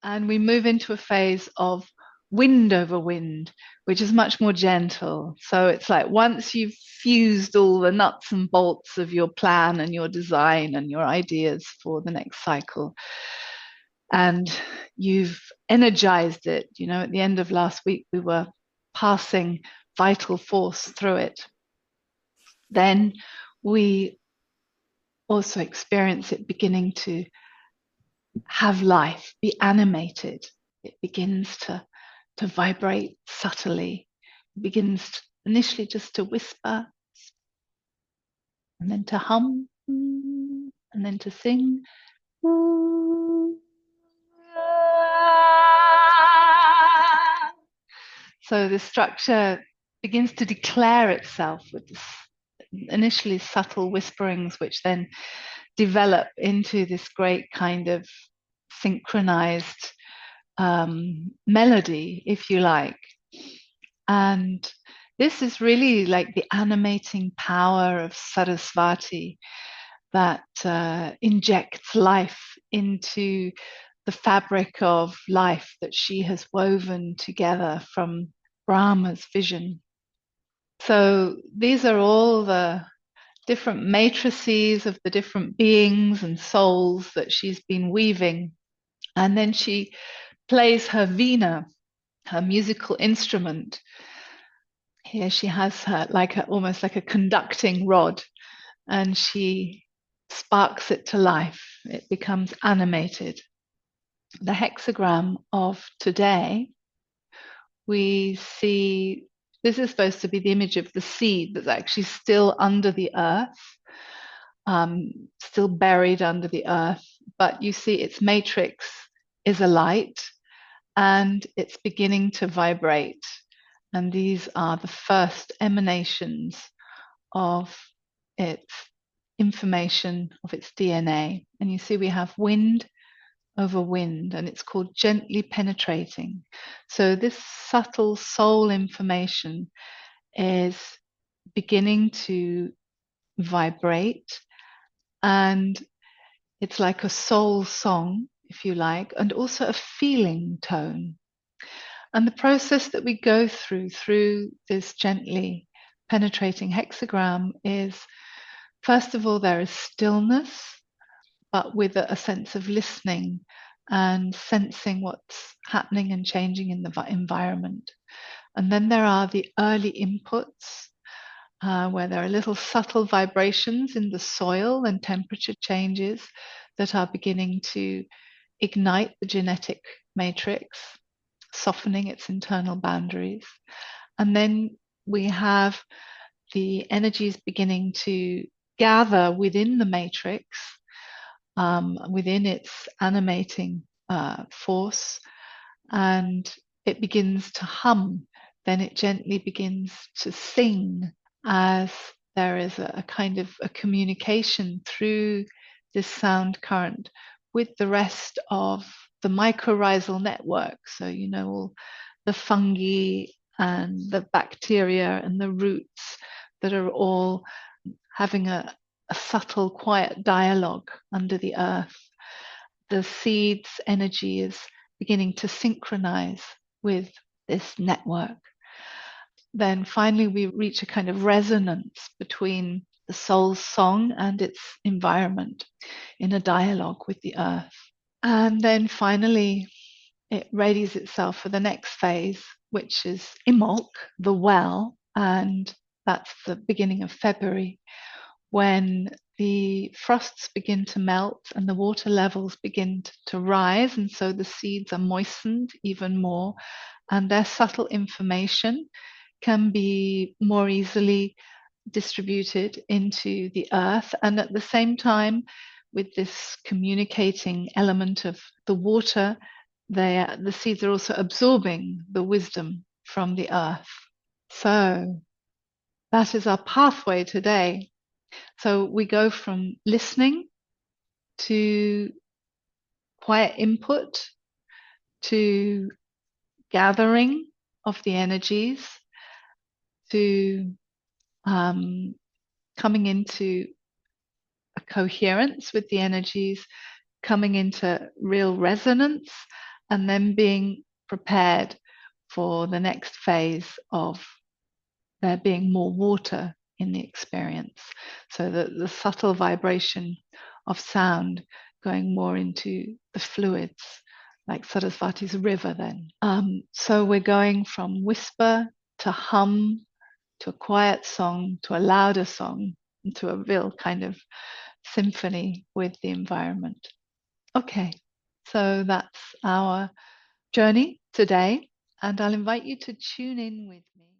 And we move into a phase of wind over wind, which is much more gentle. So it's like once you've fused all the nuts and bolts of your plan and your design and your ideas for the next cycle, and you've energized it. You know, at the end of last week, we were passing vital force through it. Then we also experience it beginning to have life, be animated. It begins to vibrate subtly. It begins initially just to whisper, and then to hum, and then to sing. So the structure begins to declare itself with this initially subtle whisperings, which then develop into this great kind of synchronized melody, if you like. And this is really like the animating power of Sarasvati that injects life into the fabric of life that she has woven together from Brahma's vision. So these are all the different matrices of the different beings and souls that she's been weaving. And then she plays her veena, her musical instrument. Here she has her almost like a conducting rod, and she sparks it to life. It becomes animated. The hexagram of today, we see this is supposed to be the image of the seed that's actually still under the earth, still buried under the earth, but you see its matrix is a light and it's beginning to vibrate. And these are the first emanations of its information, of its DNA. And you see we have wind over wind, and it's called gently penetrating. So this subtle soul information is beginning to vibrate, and it's like a soul song, if you like, and also a feeling tone. And the process that we go through this gently penetrating hexagram is, first of all, there is stillness, but with a sense of listening and sensing what's happening and changing in the environment. And then there are the early inputs, where there are little subtle vibrations in the soil and temperature changes that are beginning to ignite the genetic matrix, softening its internal boundaries. And then we have the energies beginning to gather within the matrix, within its animating force, and it begins to hum. Then it gently begins to sing as there is a kind of a communication through this sound current with the rest of the mycorrhizal network. So, you know, all the fungi and the bacteria and the roots that are all having a subtle, quiet dialogue under the earth. The seed's energy is beginning to synchronize with this network. Then finally, we reach a kind of resonance between the soul's song and its environment in a dialogue with the earth. And then finally, it readies itself for the next phase, which is Imbolc, the well, and that's the beginning of February, when the frosts begin to melt and the water levels begin to rise, and so the seeds are moistened even more, and their subtle information can be more easily distributed into the earth. And at the same time, with this communicating element of the water, the seeds are also absorbing the wisdom from the earth. So that is our pathway today. So we go from listening to quiet input to gathering of the energies to coming into a coherence with the energies, coming into real resonance, and then being prepared for the next phase of there being more water in the experience. So that the subtle vibration of sound going more into the fluids, like Sarasvati's river then. So we're going from whisper to hum to a quiet song to a louder song to a real kind of symphony with the environment. Okay, so that's our journey today, and I'll invite you to tune in with me.